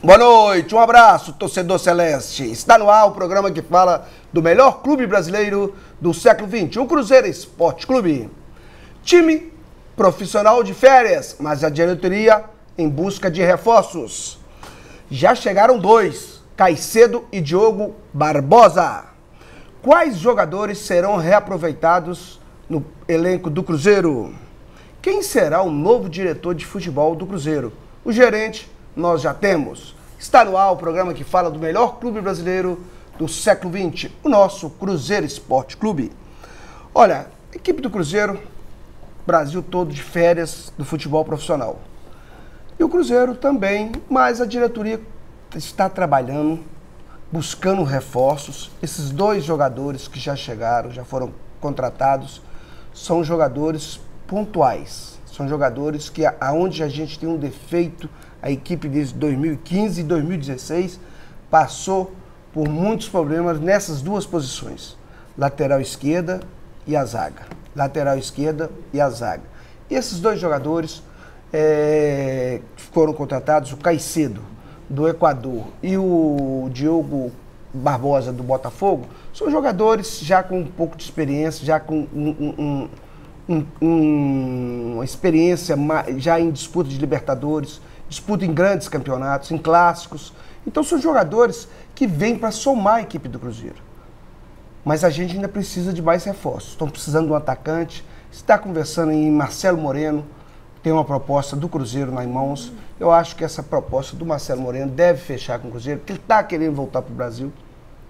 Boa noite, um abraço, torcedor celeste. Está no ar o programa que fala do melhor clube brasileiro do século XX, o Cruzeiro Esporte Clube. Time profissional de férias, mas a diretoria em busca de reforços. Já chegaram dois, Caicedo e Diogo Barbosa. Quais jogadores serão reaproveitados no elenco do Cruzeiro? Quem será o novo diretor de futebol do Cruzeiro? O gerente nós já temos. Está no ar o programa que fala do melhor clube brasileiro do século XX, o nosso Cruzeiro Esporte Clube. Olha, a equipe do Cruzeiro, Brasil todo de férias do futebol profissional. E o Cruzeiro também, mas a diretoria está trabalhando, buscando reforços. Esses dois jogadores que já chegaram, já foram contratados, são jogadores pontuais. São jogadores que, aonde a gente tem um defeito, a equipe desde 2015 e 2016 passou por muitos problemas nessas duas posições, lateral esquerda e a zaga. Lateral esquerda e a zaga. E esses dois jogadores foram contratados, o Caicedo, do Equador, e o Diogo Barbosa, do Botafogo, são jogadores já com um pouco de experiência, já com uma experiência já em disputa de Libertadores, disputa em grandes campeonatos, em clássicos. Então são jogadores que vêm para somar a equipe do Cruzeiro. Mas a gente ainda precisa de mais reforços. Estão precisando de um atacante. Está conversando em Marcelo Moreno, tem uma proposta do Cruzeiro nas mãos. Eu acho que essa proposta do Marcelo Moreno deve fechar com o Cruzeiro, porque ele está querendo voltar para o Brasil.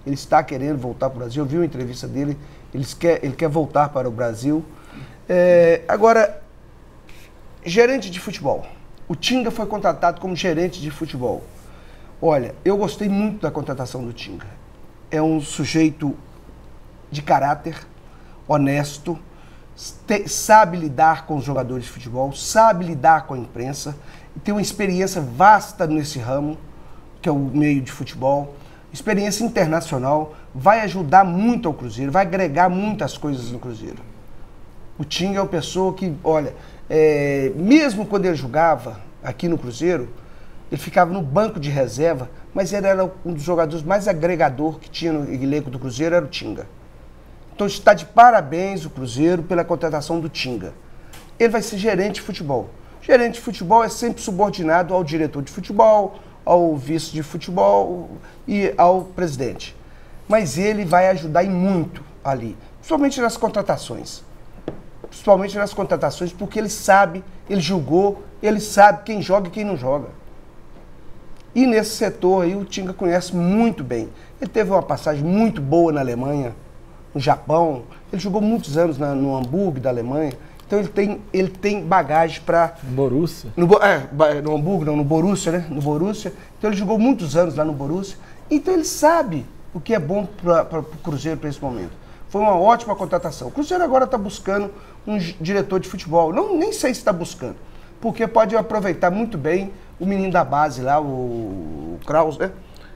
Ele está querendo voltar para o Brasil. Eu vi uma entrevista dele, ele quer voltar para o Brasil. Agora, gerente de futebol. O Tinga foi contratado como gerente de futebol. Olha, eu gostei muito da contratação do Tinga. É um sujeito de caráter, honesto, sabe lidar com os jogadores de futebol, sabe lidar com a imprensa, e tem uma experiência vasta nesse ramo, que é o meio de futebol, experiência internacional, vai ajudar muito ao Cruzeiro, vai agregar muitas coisas no Cruzeiro. O Tinga é uma pessoa que, olha, mesmo quando ele jogava aqui no Cruzeiro, ele ficava no banco de reserva, mas ele era um dos jogadores mais agregador que tinha no elenco do Cruzeiro, era o Tinga. Então está de parabéns o Cruzeiro pela contratação do Tinga. Ele vai ser gerente de futebol. Gerente de futebol é sempre subordinado ao diretor de futebol, ao vice de futebol e ao presidente. Mas ele vai ajudar em muito ali, principalmente nas contratações. Principalmente nas contratações, porque ele sabe, ele julgou, ele sabe quem joga e quem não joga. E nesse setor aí o Tinga conhece muito bem. Ele teve uma passagem muito boa na Alemanha, no Japão, ele jogou muitos anos no Hamburgo da Alemanha, então ele tem bagagem para... Borussia? No Hamburgo, não, no Borussia, né? No Borussia. Então ele jogou muitos anos lá no Borussia, então ele sabe o que é bom para o Cruzeiro para esse momento. Foi uma ótima contratação. O Cruzeiro agora está buscando um diretor de futebol. Nem sei se está buscando, porque pode aproveitar muito bem o menino da base lá, o Kraus, né?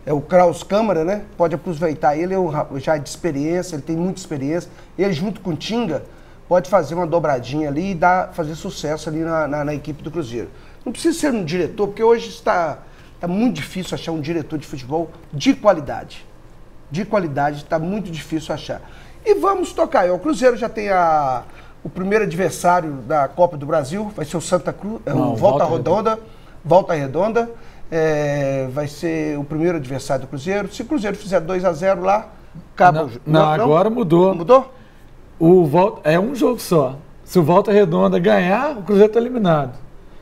É o Kraus Câmara, né? Pode aproveitar ele, já de experiência, ele tem muita experiência. Ele, junto com o Tinga, pode fazer uma dobradinha ali e fazer sucesso ali na equipe do Cruzeiro. Não precisa ser um diretor, porque hoje está muito difícil achar um diretor de futebol de qualidade. De qualidade, está muito difícil achar. E vamos tocar. O Cruzeiro já tem o primeiro adversário da Copa do Brasil, vai ser o Santa Cruz, o Volta Redonda. Vai ser o primeiro adversário do Cruzeiro. Se o Cruzeiro fizer 2-0 lá, acaba o jogo. Não, agora mudou. Mudou? É um jogo só. Se o Volta Redonda ganhar, o Cruzeiro está eliminado.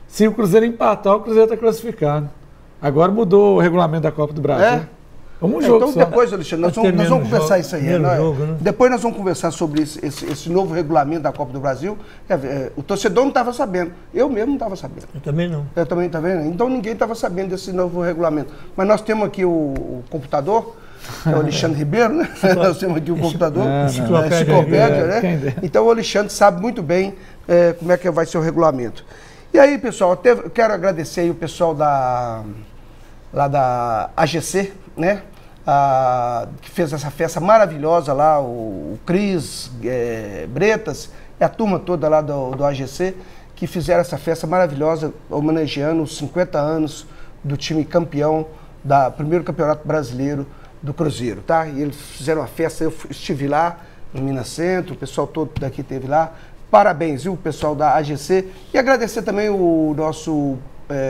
Se o Cruzeiro empatar, o Cruzeiro está classificado. Agora mudou o regulamento da Copa do Brasil. Um jogo então só. depois, Alexandre, nós vamos conversar isso aí. Jogo, né? Depois nós vamos conversar sobre esse novo regulamento da Copa do Brasil. O torcedor não estava sabendo. Eu mesmo não estava sabendo. Eu também não. Eu também, tá vendo? Então ninguém estava sabendo desse novo regulamento. Mas nós temos aqui o computador, é o Alexandre Ribeiro, né? Nós temos aqui o computador, enciclopédia, né? Então o Alexandre sabe muito bem como é que vai ser o regulamento. E aí, pessoal, eu quero agradecer aí o pessoal lá da AGC, né? Que fez essa festa maravilhosa lá, o Cris Bretas e a turma toda lá do AGC, que fizeram essa festa maravilhosa, homenageando os 50 anos do time campeão primeiro campeonato brasileiro do Cruzeiro, tá? E eles fizeram uma festa, eu estive lá no Minas Centro, o pessoal todo daqui esteve lá. Parabéns, viu, pessoal da AGC. E agradecer também o nosso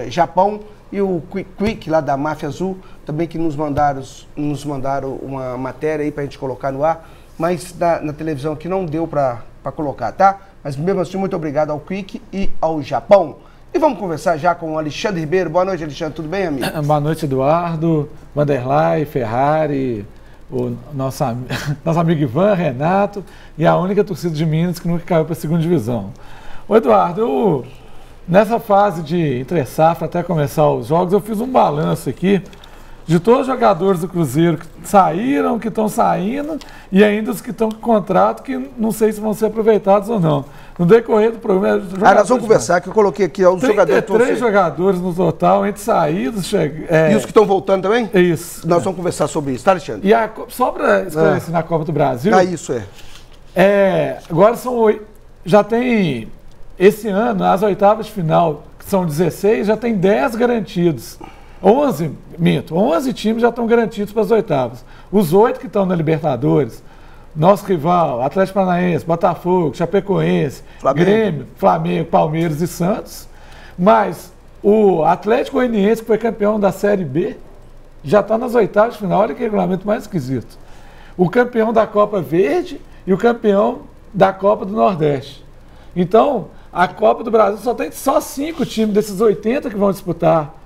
Japão e o Quick lá da Máfia Azul, também que nos mandaram uma matéria aí pra gente colocar no ar, mas na televisão aqui não deu pra colocar, tá? Mas mesmo assim, muito obrigado ao Quick e ao Japão. E vamos conversar já com o Alexandre Ribeiro. Boa noite, Alexandre. Tudo bem, amigo? Boa noite, Eduardo, Vanderlei, Ferrari, o nosso amigo Ivan, Renato e a única torcida de Minas que nunca caiu para a segunda divisão. Ô, Eduardo, nessa fase de entre safra até começar os jogos, eu fiz um balanço aqui de todos os jogadores do Cruzeiro que saíram, que estão saindo e ainda os que estão com contrato que não sei se vão ser aproveitados ou não. No decorrer do programa... Nós vamos conversar, que eu coloquei aqui os jogadores... 33 jogadores no total, entre saídos... E os que estão voltando também? Isso. Nós vamos conversar sobre isso, tá, Alexandre? E só para esclarecer na Copa do Brasil... Isso agora já tem... Esse ano, as oitavas de final, que são 16, já tem 10 garantidos. 11 times já estão garantidos para as oitavas. Os 8 que estão na Libertadores, nosso rival, Atlético Paranaense, Botafogo, Chapecoense, Grêmio, Flamengo, Palmeiras e Santos. Mas o Atlético Goianiense, que foi campeão da Série B, já está nas oitavas de final. Olha que regulamento mais esquisito. O campeão da Copa Verde e o campeão da Copa do Nordeste. Então, a Copa do Brasil só tem 5 times desses 80 que vão disputar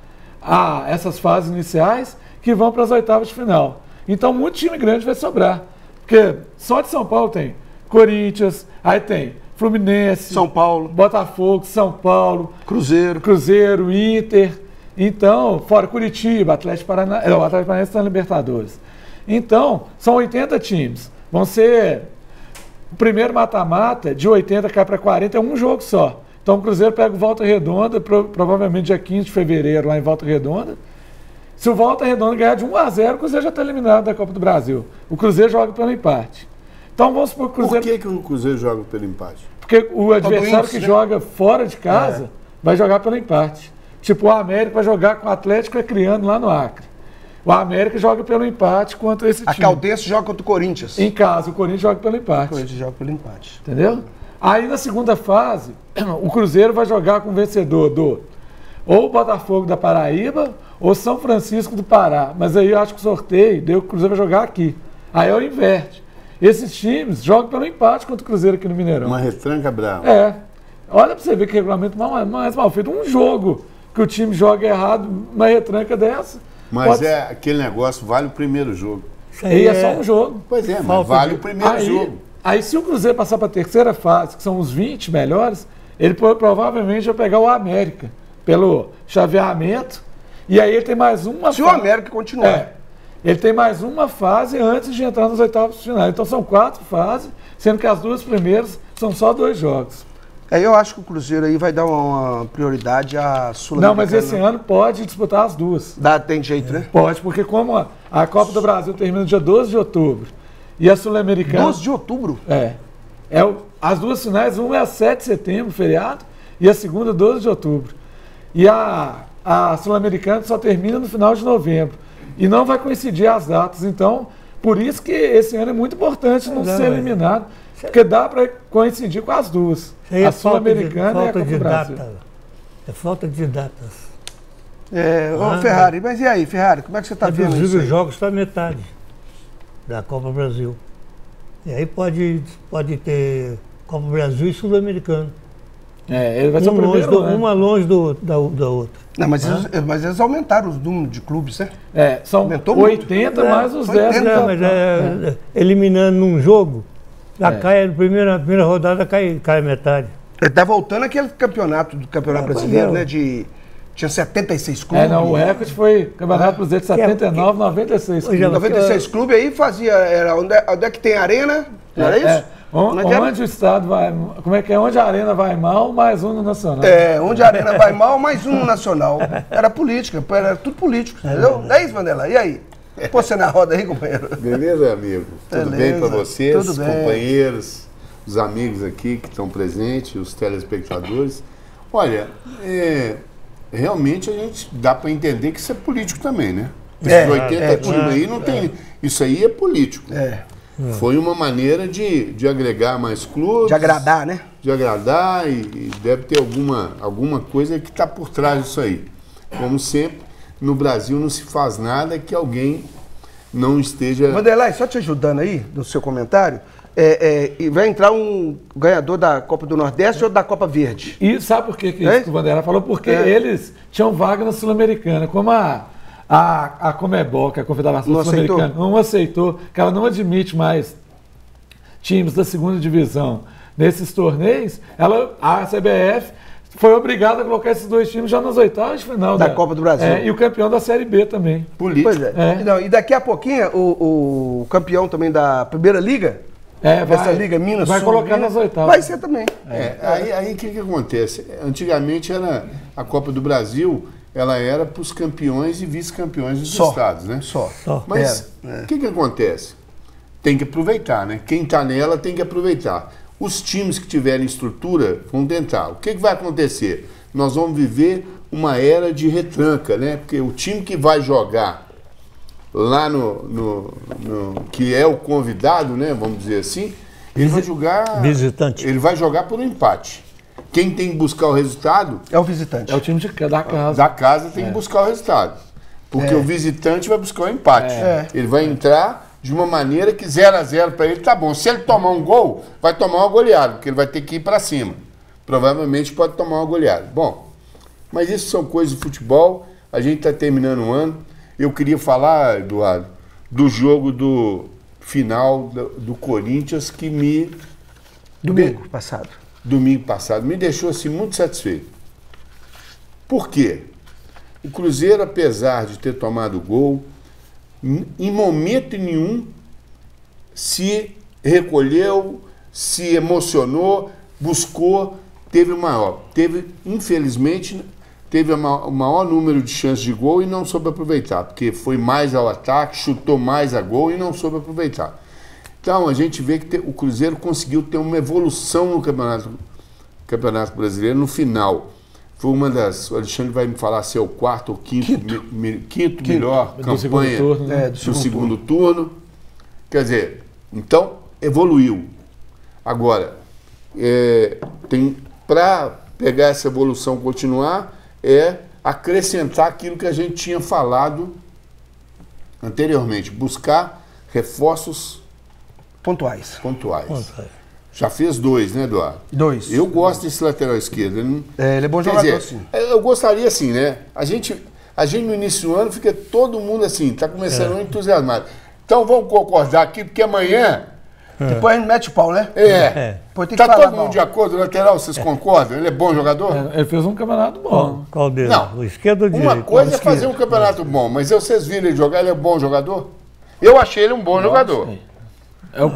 essas fases iniciais que vão para as oitavas de final. Então, muito time grande vai sobrar. Porque só de São Paulo tem Corinthians, aí tem Fluminense, São Paulo, Botafogo, São Paulo, Cruzeiro, Inter. Então, fora Curitiba, Atlético Paranaense, o Atlético Paranaense está na Libertadores. Então, são 80 times. Vão ser... O primeiro mata-mata, de 80 cai para 40, é um jogo só. Então o Cruzeiro pega o Volta Redonda, provavelmente dia 15 de fevereiro, lá em Volta Redonda. Se o Volta Redonda ganhar de 1-0, o Cruzeiro já está eliminado da Copa do Brasil. O Cruzeiro joga pelo empate. Então vamos supor que o Cruzeiro... Por que o Cruzeiro joga pelo empate? Porque o adversário que joga fora de casa vai jogar pelo empate. Tipo, o América vai jogar com o Atlético Acreano lá no Acre. O América joga pelo empate contra esse time. A Caldense joga contra o Corinthians. Em casa, o Corinthians joga pelo empate. O Corinthians joga pelo empate. Entendeu? Aí na segunda fase, o Cruzeiro vai jogar com o vencedor do ou Botafogo da Paraíba ou São Francisco do Pará. Mas aí eu acho que o sorteio deu que o Cruzeiro vai jogar aqui. Aí eu inverte. Esses times jogam pelo empate contra o Cruzeiro aqui no Mineirão. Uma retranca brava. Olha pra você ver que regulamento mais mal feito. Um jogo que o time joga errado, uma retranca dessa. Mas aquele negócio, vale o primeiro jogo. Aí é só um jogo. Pois é, mas vale o primeiro jogo. Aí se o Cruzeiro passar para a terceira fase, que são os 20 melhores, ele provavelmente vai pegar o América, pelo chaveamento, e aí ele tem mais uma fase. Se o América continuar. Ele tem mais uma fase antes de entrar nos oitavos de final. Então são 4 fases, sendo que as 2 primeiras são só 2 jogos. Eu acho que o Cruzeiro aí vai dar uma prioridade à Sul-Americana. Não, mas esse ano pode disputar as 2. Tem jeito, né? Pode, porque como a Copa do Brasil termina no dia 12 de outubro e a Sul-Americana... 12 de outubro? As 2 finais, uma é a 7 de setembro, feriado, e a segunda 12 de outubro. E a Sul-Americana só termina no final de novembro. E não vai coincidir as datas. Então, por isso que esse ano é muito importante não ser eliminado. Porque dá para coincidir com as 2. A Sul-Americana e a Copa do Brasil. É falta de datas. Ferrari, mas e aí, Ferrari, como é que você está vendo isso? Os jogos estão metade da Copa Brasil. E aí pode ter Copa Brasil e Sul-Americano. Ele vai ser o primeiro, uma longe da outra. Não, mas eles aumentaram os números de clubes, né? São aumentou 80 muito. Mais os 10. Mas eliminando num jogo, já cai, na primeira rodada cai metade. Ele tá voltando aquele campeonato do Campeonato Brasileiro, né? Tinha 76 clubes. O recorde foi Campeonato Brasileiro de 79, 96 clubes. 96 clubes aí fazia. Onde é que tem arena? Não era isso? Onde o estado vai. Como é que é? Onde a arena vai mal, mais um no Nacional. Onde a arena vai mal, mais um no Nacional. Era política, era tudo político, entendeu? Não é isso, Vanderlei? E aí? Pô, você na roda aí, companheiro? Beleza, amigo? Tudo bem para vocês, os companheiros, os amigos aqui que estão presentes, os telespectadores. Olha, realmente a gente dá para entender que isso é político também, né? Esses 80 times aí não tem... Isso aí é político. Foi uma maneira de agregar mais clubes. De agradar, né? De agradar e deve ter alguma coisa que está por trás disso aí. Como sempre, no Brasil não se faz nada que alguém não esteja... Vanderlei, só te ajudando aí, no seu comentário, vai entrar um ganhador da Copa do Nordeste ou da Copa Verde? E sabe por que o Vanderlei falou? Porque eles tinham vaga na Sul-Americana, como a Comebol, que é a Confederação Sul-Americana, não aceitou, que ela não admite mais times da segunda divisão nesses torneios, a CBF foi obrigada a colocar esses 2 times já nas oitavas de final da Copa do Brasil. E o campeão da Série B também. Político. Pois é. Não, e daqui a pouquinho, o campeão também da Primeira Liga, essa Liga Minas vai Sul, colocar nas oitavas. Vai ser também. Aí o que acontece? Antigamente a Copa do Brasil, ela era para os campeões e vice-campeões dos estados, né? Só. Mas o que acontece? Tem que aproveitar, né? Quem está nela tem que aproveitar. Os times que tiverem estrutura vão tentar. O que vai acontecer? Nós vamos viver uma era de retranca, né? Porque o time que vai jogar lá que é o convidado, né? Vamos dizer assim, ele vai jogar... Visitante. Ele vai jogar por um empate. Quem tem que buscar o resultado... É o visitante. É o time da casa. Da casa tem que buscar o resultado. Porque o visitante vai buscar o empate. Ele vai entrar de uma maneira que 0-0 para ele tá bom. Se ele tomar um gol, vai tomar uma goleada, porque ele vai ter que ir para cima. Provavelmente pode tomar uma goleada. Bom, mas isso são coisas do futebol. A gente está terminando o ano. Eu queria falar, Eduardo, do jogo do final do Corinthians que me... Domingo passado. Me deixou assim muito satisfeito. Por quê? O Cruzeiro, apesar de ter tomado gol, em momento nenhum se recolheu, se emocionou, buscou, infelizmente, teve o maior número de chances de gol e não soube aproveitar, porque foi mais ao ataque, chutou mais a gol e não soube aproveitar. Então, a gente vê que o Cruzeiro conseguiu ter uma evolução no Campeonato Brasileiro no final. Foi uma das... O Alexandre vai me falar se é o quarto ou quinto melhor campanha do segundo turno. Quer dizer, então, evoluiu. Agora, para pegar essa evolução continuar, acrescentar aquilo que a gente tinha falado anteriormente, buscar reforços pontuais. Já fez 2, né, Eduardo? 2. Eu gosto desse lateral esquerdo. Ele é bom jogador, sim. Eu gostaria assim, né? A gente no início do ano fica todo mundo assim, tá começando entusiasmado. Então vamos concordar aqui, porque amanhã... Depois a gente mete o pau, né? Tá todo mundo de acordo, o lateral, vocês concordam? Ele é bom jogador? Ele fez um campeonato bom. Qual dele? Não. O esquerdo ou o direito? Uma coisa é fazer um campeonato bom, mas vocês viram ele jogar, ele é um bom jogador? Eu achei ele um bom jogador.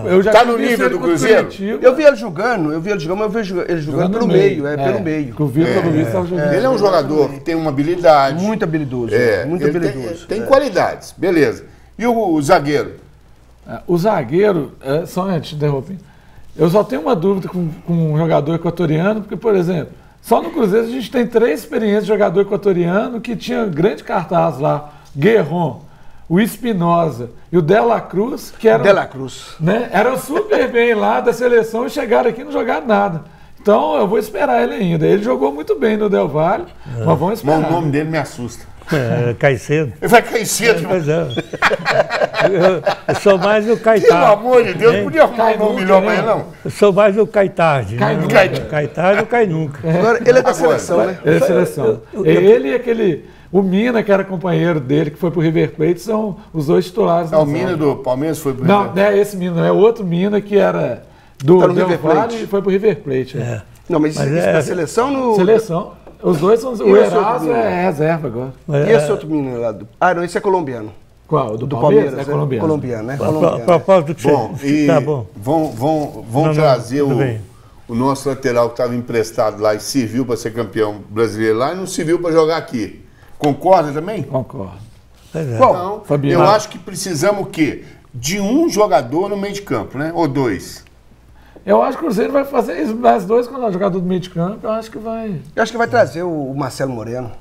Eu já tá no nível do Cruzeiro? Eu vi ele jogando, mas eu vejo ele jogando pelo meio, pelo meio. O Vitor Luiz estava jogando. Ele é um jogador que tem uma habilidade. Muito habilidoso. Muito habilidoso. Tem qualidades, beleza. E o zagueiro? O zagueiro, só antes de interromper, eu só tenho uma dúvida com um jogador equatoriano, porque, por exemplo, só no Cruzeiro a gente tem 3 experiências de jogador equatoriano que tinha grande cartaz lá. Guerron, o Espinosa e o De La Cruz, que eram, eram super bem lá da seleção e chegaram aqui e não jogaram nada. Então eu vou esperar ele ainda. Ele jogou muito bem no Del Valle, mas vamos esperar. Mas o nome dele me assusta. Caicedo. Ele vai cair cedo. Pois é. Eu sou mais o Caetano. Pelo amor de Deus, podia arrumar um nome melhor amanhã, não? Eu sou mais o Caitarde. Caitarde ou Cai Nunca. Agora, ele é da seleção, né? Ele é da seleção. Ele e aquele... O Mina, que era companheiro dele, que foi pro River Plate, são os 2 titulares. O Mina do Palmeiras foi pro River Plate? Não é esse Mina, não é outro Mina que era do Del Valle e foi pro River Plate. Não, mas isso da seleção no... Seleção. Os 2 são... O Eraso é reserva agora. E esse outro menino lá? Não, esse é colombiano. Qual? Do Palmeiras? É colombiano. Colombiano, né? A propósito que você... Tá bom. Vão trazer o nosso lateral que estava emprestado lá e serviu para ser campeão brasileiro lá e não serviu para jogar aqui. Concorda também? Concordo. Então, eu acho que precisamos o quê? De um jogador no meio de campo, né? Ou 2. Eu acho que o Cruzeiro vai fazer isso, mais 2 quando é jogador do meio de campo, eu acho que vai... Eu acho que vai trazer o Marcelo Moreno.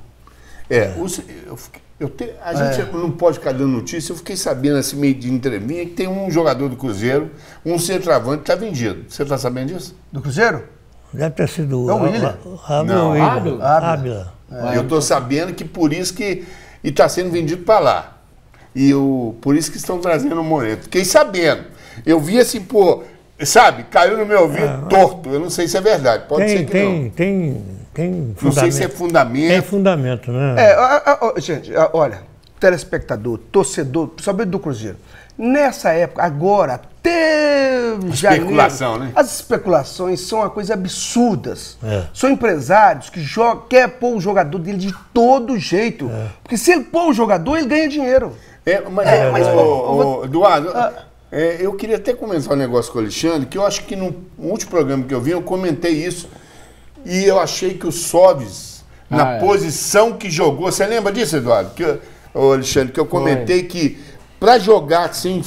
A gente não pode ficar dando notícia. Eu fiquei sabendo, assim, meio de entrevista, que tem um jogador do Cruzeiro, um centroavante, que está vendido. Você está sabendo disso? Do Cruzeiro? Deve ter sido o William. Ábila. Eu estou sabendo que por isso que... E está sendo vendido para lá. Por isso que estão trazendo o Moreto. Fiquei sabendo. Eu vi assim, pô... Sabe? Caiu no meu ouvido torto. Eu não sei se é verdade. Pode ser que não. Tem fundamento. Não sei se é fundamento. Tem fundamento, né? Gente, olha, telespectador, torcedor, principalmente do Cruzeiro. Nessa época, agora, até janeiro, especulação, né? As especulações são uma coisa absurdas. São empresários que quer pôr o jogador dele de todo jeito. Porque se ele pôr o jogador, ele ganha dinheiro. Eduardo, eu queria até começar um negócio com o Alexandre, que eu acho que no último programa que eu vi, eu comentei isso. E eu achei que o Soves, na posição que jogou... Você lembra disso, Eduardo? Alexandre, que eu comentei que para jogar assim,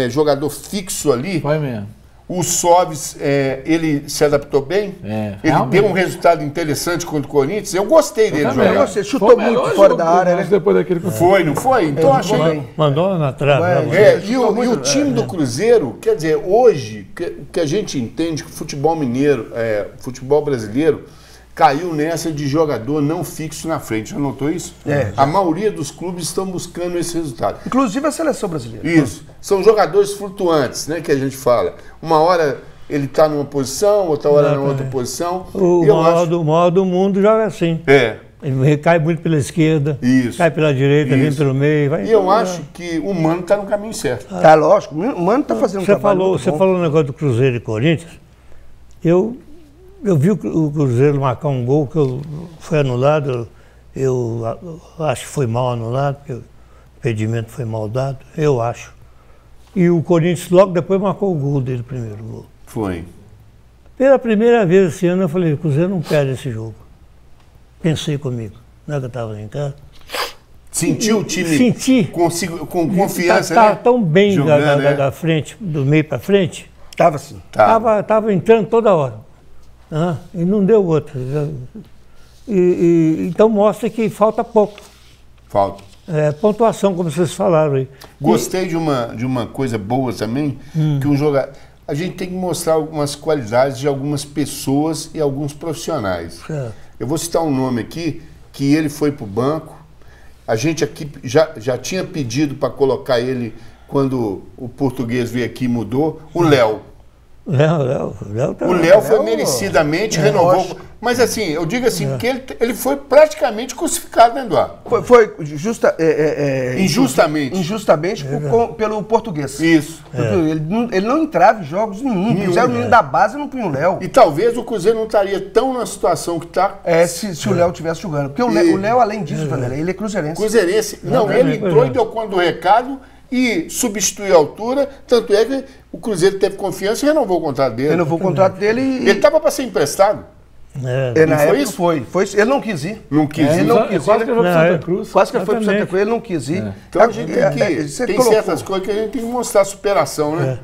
jogador fixo ali... Foi mesmo. O Soves, ele se adaptou bem. Ele deu um resultado interessante contra o Corinthians. Eu gostei dele jogar. Você chutou muito fora da área, né? Depois daquele... Foi, não foi? Então achei... Mandou na trave. E o time do Cruzeiro, quer dizer, hoje, o que a gente entende que o futebol mineiro, futebol brasileiro, caiu nessa de jogador não fixo na frente. Já notou isso? A maioria dos clubes estão buscando esse resultado. Inclusive a seleção brasileira. Isso. São jogadores flutuantes, né, que a gente fala. Uma hora ele está numa posição, outra hora na outra posição. O maior do mundo joga assim. Ele cai muito pela esquerda, cai pela direita, vem pelo meio. E eu acho que o Mano está no caminho certo. Tá, lógico. O Mano está fazendo um trabalho Você falou o negócio do Cruzeiro e Corinthians. Eu vi o Cruzeiro marcar um gol que foi anulado. Eu acho que foi mal anulado, porque o impedimento foi mal dado, eu acho. E o Corinthians logo depois marcou o gol dele, primeiro gol. Foi. Pela primeira vez esse ano eu falei, o Cruzeiro não perde esse jogo. Pensei comigo, não é que eu estava em casa. Sentiu o time com confiança, Estava tão bem da frente, do meio para frente. Estava assim. Estava entrando toda hora. E não deu outra. Então mostra que falta pouco. Falta. Pontuação, como vocês falaram aí. Gostei de uma coisa boa também, que um jogador... A gente tem que mostrar algumas qualidades de algumas pessoas e alguns profissionais. Eu vou citar um nome aqui, que ele foi para o banco. A gente aqui já tinha pedido para colocar ele quando o português veio aqui e mudou. O Léo. O Léo foi merecidamente renovou. Mas assim, eu digo assim, que ele foi praticamente crucificado, né, Eduardo? Foi injustamente. Injustamente pelo português. Isso. Ele não entrava em jogos nenhum. Fizeram o menino da base e não punha o Léo. E talvez o Cruzeiro não estaria tão na situação que está. Se o Léo estivesse jogando. Porque o Léo, além disso, Vanderlei, ele é cruzeirense. Cruzeirense. Não, ele entrou e deu conta do recado e substituiu a altura. Tanto é que o Cruzeiro teve confiança e renovou o contrato dele. Renovou o contrato dele e... Ele estava para ser emprestado. Na época foi. Ele não quis ir. Não quis ir. Ele não quis ir. Quase que ele foi para Santa Cruz. Quase que ele foi para Santa Cruz, ele não quis ir. Então a gente tem certas coisas que a gente tem que mostrar superação, né?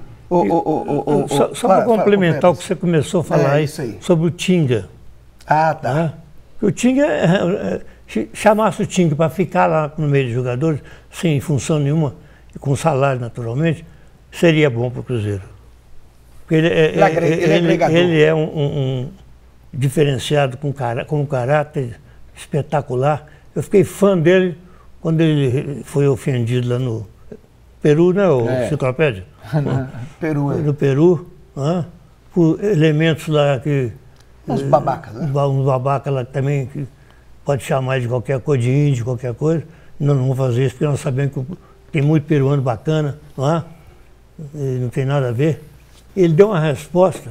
Só para complementar o que você começou a falar aí sobre o Tinga. Tá. O Tinga, chamasse o Tinga para ficar lá no meio dos jogadores, sem função nenhuma, e com salário naturalmente, seria bom para o Cruzeiro. Porque ele é um diferenciado com um caráter espetacular. Eu fiquei fã dele quando ele foi ofendido lá no Peru, né, o Enciclopédia? No Peru, por elementos lá que... Uns babacas, né? Uns babacas lá também, que pode chamar de qualquer coisa, de índio, qualquer coisa. Não vou fazer isso, porque nós sabemos que tem muito peruano bacana, não tem nada a ver. Ele deu uma resposta,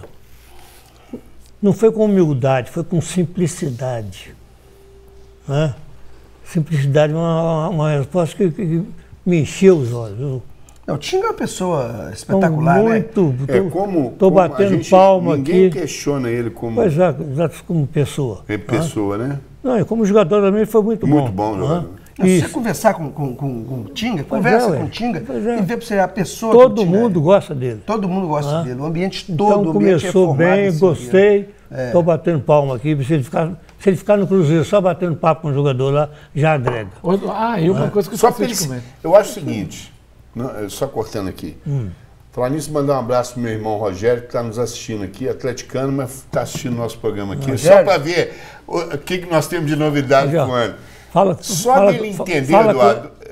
não foi com humildade, foi com simplicidade. Simplicidade, uma resposta que me encheu os olhos. O Tinga é uma pessoa espetacular, muito, né? Estou batendo palma aqui. Ninguém questiona ele como... Pois como pessoa. Pessoa, né? Não, e como jogador também foi muito bom. Muito bom jogador. Se você conversar com o Tinga, conversa com o Tinga e vê para você a pessoa Todo mundo gosta dele. Todo mundo gosta dele. O ambiente todo então, começou bem, gostei. Estou batendo palma aqui, se ele ficar no Cruzeiro só batendo papo com o jogador lá, já agrega. E uma coisa que Só que eu acho o seguinte, só cortando aqui. Falar nisso, mandar um abraço pro meu irmão Rogério, que está nos assistindo aqui, atleticano, mas está assistindo nosso programa aqui, Rogério? só para ver o que nós temos de novidade com ele. Só dele entender,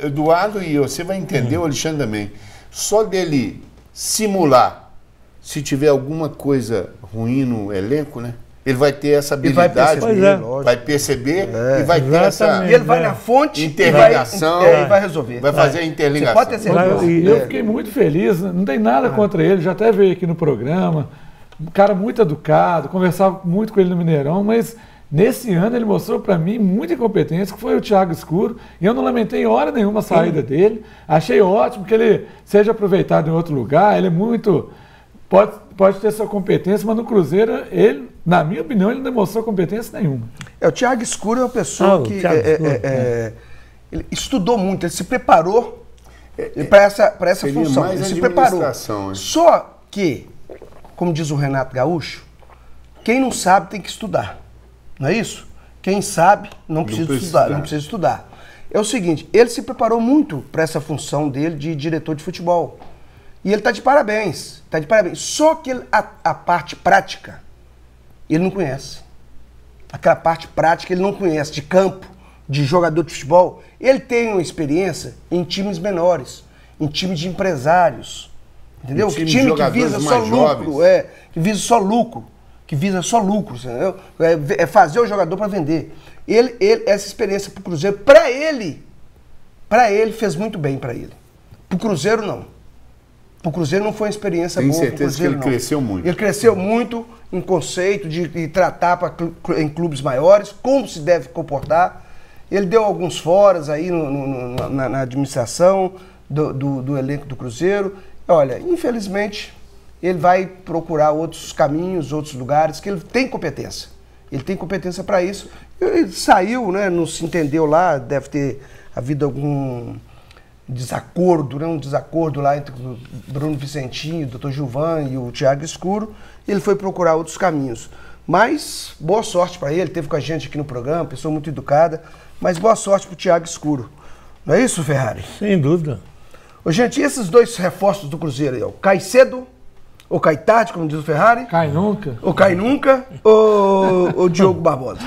Eduardo e você vai entender, o Alexandre também. Só dele simular, se tiver alguma coisa ruim no elenco, né? Ele vai ter essa habilidade, vai perceber e vai ter essa... E ele vai na fonte interligação, e vai resolver. Vai fazer a interligação. Você pode ter certeza. Eu fiquei muito feliz, não tem nada contra ele, já até veio aqui no programa, um cara muito educado, conversava muito com ele no Mineirão, mas nesse ano ele mostrou para mim muita incompetência, que foi o Thiago Escuro, e eu não lamentei em hora nenhuma a saída dele, achei ótimo que ele seja aproveitado em outro lugar, ele é muito... Pode ter sua competência, mas no Cruzeiro, ele, na minha opinião, ele não demonstrou competência nenhuma. O Thiago Escuro é uma pessoa que ele estudou muito, ele se preparou para essa função. Ele se preparou. Só que, como diz o Renato Gaúcho, quem não sabe tem que estudar. Não é isso? Quem sabe não precisa estudar. É o seguinte, ele se preparou muito para essa função dele de diretor de futebol. E ele está de parabéns, Só que a parte prática, ele não conhece. Aquela parte prática ele não conhece, de campo, de jogador de futebol. Ele tem uma experiência em times menores, em times de empresários. Entendeu? Time que visa só lucro, que visa só lucro, entendeu? É fazer o jogador para vender. Essa experiência para o Cruzeiro, para ele fez muito bem para ele. Para o Cruzeiro, não. O Cruzeiro não foi uma experiência boa. Tenho certeza que ele cresceu muito. Ele cresceu muito em conceito de tratar em clubes maiores, como se deve comportar. Ele deu alguns foras aí na administração do elenco do Cruzeiro. Olha, infelizmente, ele vai procurar outros caminhos, outros lugares, que ele tem competência. Ele tem competência para isso. Ele saiu, né, não se entendeu lá, deve ter havido algum... um desacordo lá entre o Bruno Vicentinho, o Dr. Gilvan e o Thiago Escuro, e ele foi procurar outros caminhos. Mas boa sorte para ele, teve com a gente aqui no programa, pessoa muito educada, mas boa sorte para o Thiago Escuro. Não é isso, Ferrari? Sem dúvida. Gente, e esses dois reforços do Cruzeiro aí, ó, cai cedo, ou cai tarde, como diz o Ferrari? Cai nunca. Ou cai nunca, ou Diogo Barbosa.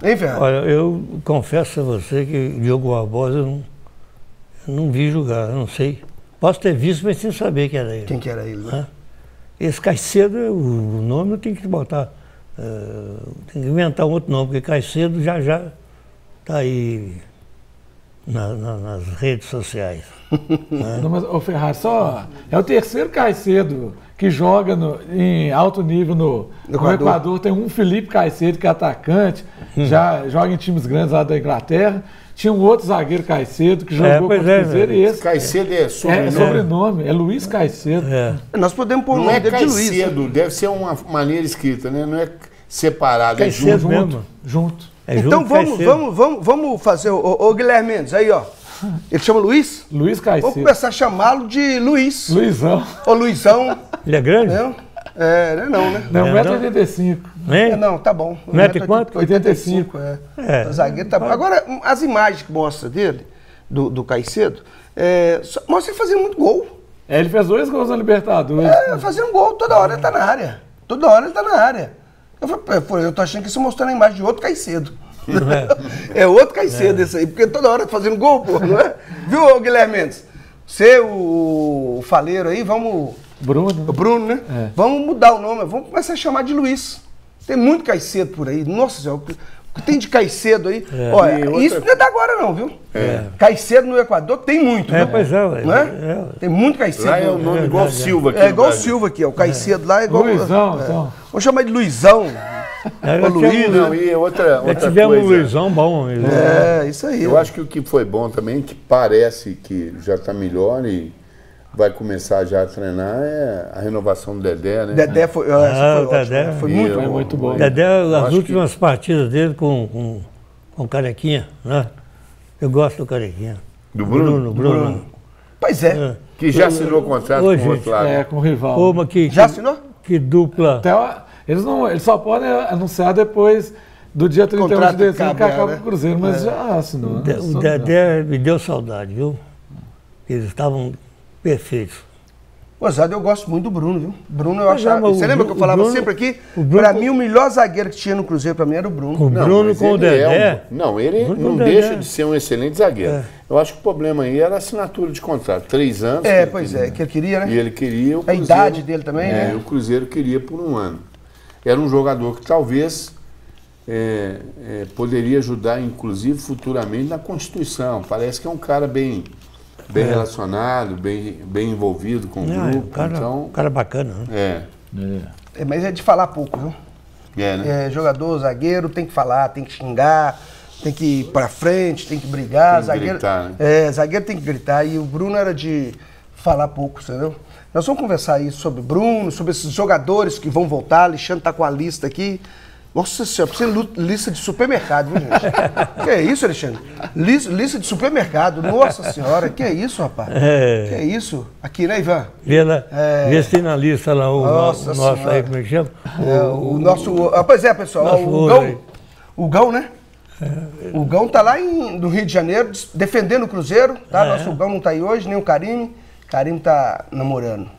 Hein, Ferrari? Olha, eu confesso a você que o Diogo Barbosa não vi jogar, não sei. Posso ter visto, mas sem saber quem era ele. Quem que era ele, né? Esse Caicedo, o nome eu tenho que botar, tem que inventar um outro nome, porque Caicedo já está aí nas redes sociais. Né? Não, mas, Ferrari, é o terceiro Caicedo que joga em alto nível no Equador. Tem um Felipe Caicedo, que é atacante, já joga em times grandes lá da Inglaterra. Tinha um outro zagueiro Caicedo que jogou com o Cruzeiro e esse. Caicedo é sobrenome. É sobrenome, é Luiz Caicedo. Nós podemos pôr o nome dele de Luiz. Caicedo, deve ser uma maneira escrita, né? Não é separado, Caicedo é junto. Mesmo. Junto. Então vamos fazer o Guilherme Mendes, aí ó. Ele chama Luiz? Luiz Caicedo. Vou começar a chamá-lo de Luiz. Luizão. Ô Luizão. Ele é grande? Não, não, né? Não, 1,85 m. Não, tá bom. 1,85 quanto? 85, O zagueiro tá bom. Agora, as imagens que mostra dele, do Caicedo, mostra ele fazendo muito gol. Ele fez 2 gols na Libertadores. Fazendo gol, toda hora ele tá na área. Toda hora ele tá na área. Eu tô achando que isso mostrando a imagem de outro Caicedo. É outro Caicedo esse aí, porque toda hora fazendo gol, pô, não é? Viu, Guilherme Mendes? Você, o Faleiro aí, vamos... Bruno. O Bruno, né? Vamos mudar o nome, vamos começar a chamar de Luiz. Tem muito Caicedo por aí. Nossa Senhora, o que tem de Caicedo aí? Olha, isso não é da agora não, viu? Caicedo no Equador tem muito, né? Pois é, não é? Tem muito Caicedo. Lá é o nome igual o Silva aqui. É igual o Silva aqui, ó. O Caicedo lá é igual... Luizão, então. Vamos chamar de Luizão. O Luiz, não, e outra tivemos coisa. um Luizão bom. Isso aí. Eu acho que o que foi bom também, que parece que já está melhor e vai começar já a treinar, é a renovação do Dedé, né? Dedé foi ótimo. Foi muito bom. Dedé, as últimas partidas dele com o Carequinha, né? Eu gosto do Carequinha. Do Bruno? Bruno. Pois é. Que já assinou contrato com o outro lado. Com o rival. Pô, já assinou? Que dupla. Eles só podem anunciar depois do dia 31 de dezembro, que acaba o Cruzeiro, mas já assinou. O Dedé me deu saudade, viu? Eles estavam perfeitos. Gozado, eu gosto muito do Bruno, viu? Bruno, eu achava. Você lembra que eu falava Bruno, sempre aqui? Pra mim, o melhor zagueiro que tinha no Cruzeiro, pra mim, era o Bruno. O Bruno com o Dedé. Ele não deixa de ser um excelente zagueiro. Eu acho que o problema aí era a assinatura de contrato. 3 anos. Que ele queria, né? E ele queria. A idade dele também, né? E o Cruzeiro queria por 1 ano. Era um jogador que talvez poderia ajudar, inclusive, futuramente na Constituição. Parece que é um cara bem relacionado, bem envolvido com o grupo. Um cara bacana, né? Mas é de falar pouco, viu? Né? Jogador, zagueiro, tem que falar, tem que xingar, tem que ir pra frente, tem que brigar. Tem que zagueiro, gritar, né? Zagueiro tem que gritar. E o Bruno era de falar pouco, entendeu? Nós vamos conversar aí sobre o Bruno, sobre esses jogadores que vão voltar. Alexandre tá com a lista aqui. Nossa senhora, precisa de lista de supermercado, viu, gente? Que é isso, Alexandre? Lista de supermercado, nossa senhora, que é isso, rapaz? Que é isso? Aqui, né, Ivan? Vê se tem na lista lá o nosso aí, como é que chama? O nosso... pois é, pessoal, o Gão, né? O Gão tá lá no Rio de Janeiro, defendendo o Cruzeiro, tá? Nosso Gão não tá aí hoje, nem o Carime. Carime tá namorando.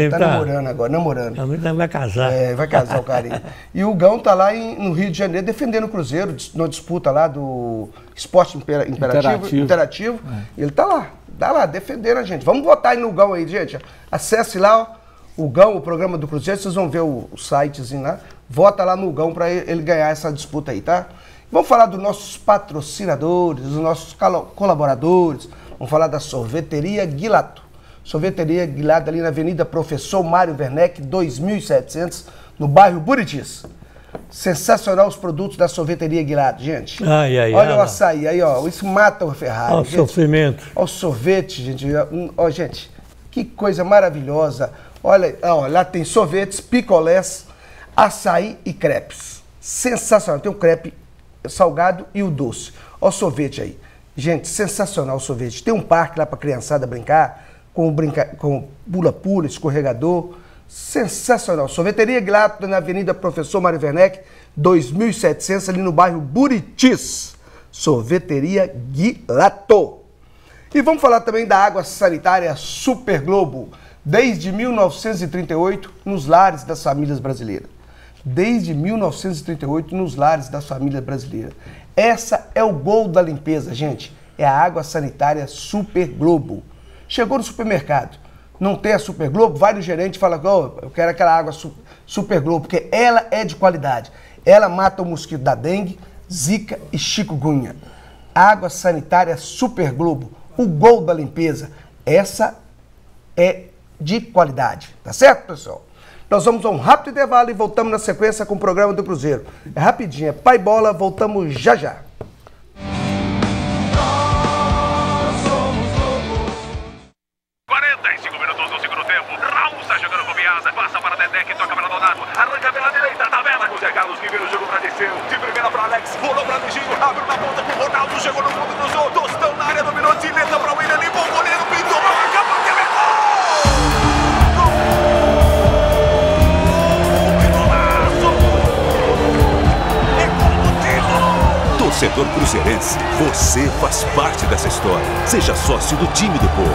Tá namorando agora, namorando. Vai casar. Vai casar o Carinho. E o Gão tá lá no Rio de Janeiro defendendo o Cruzeiro, na disputa lá do Esporte Interativo. Ele tá lá defendendo a gente. Vamos votar aí no Gão aí, gente. Acesse lá, ó, o Gão, o programa do Cruzeiro, vocês vão ver o sitezinho lá. Vota lá no Gão para ele ganhar essa disputa aí, tá? Vamos falar dos nossos patrocinadores, dos nossos colaboradores. Vamos falar da Sorveteria Guilato. Sorveteria Guilato ali na Avenida Professor Mário Werneck, 2700, no bairro Buritis. Sensacional os produtos da Sorveteria Guilato, gente. Olha o açaí aí, ó. Isso mata o Ferrari. Olha o sofrimento. Olha o sorvete, gente. Ó, gente, que coisa maravilhosa. Olha, ó, lá tem sorvetes, picolés, açaí e crepes. Sensacional. Tem o crepe salgado e o doce. Olha o sorvete aí. Gente, sensacional o sorvete. Tem um parque lá pra criançada brincar. Com pula-pula, escorregador, sensacional. Sorveteria Guilato na Avenida Professor Mário Werneck, 2700, ali no bairro Buritis. Sorveteria Guilato. E vamos falar também da água sanitária Super Globo, desde 1938, nos lares das famílias brasileiras. Desde 1938, nos lares das famílias brasileiras. Essa é o gol da limpeza, gente. É a água sanitária Super Globo. Chegou no supermercado, não tem a Super Globo, vai no gerente e fala, eu quero aquela água Super Globo, porque ela é de qualidade. Ela mata o mosquito da dengue, zika e chikungunya. Água sanitária Super Globo, o gol da limpeza. Essa é de qualidade, tá certo, pessoal? Nós vamos a um rápido intervalo e voltamos na sequência com o programa do Cruzeiro. É rapidinho, é pai bola, voltamos já já. 45 minutos do segundo tempo. Raul está jogando com Biasa. Passa para Dedé, que toca para Donato. Arranca pela direita, tabela com o Zé Carlos, que vira o jogo para descer. De primeira para Alex. Rolou para Liginho. Abriu na ponta com o Ronaldo. Chegou no fundo, cruzou. Tostão na área, dominou. Dileta para o William. Limpou o goleiro. Pintou. Acabou de ver. Torcedor cruzeirense, você faz parte dessa história. Seja sócio do time do povo.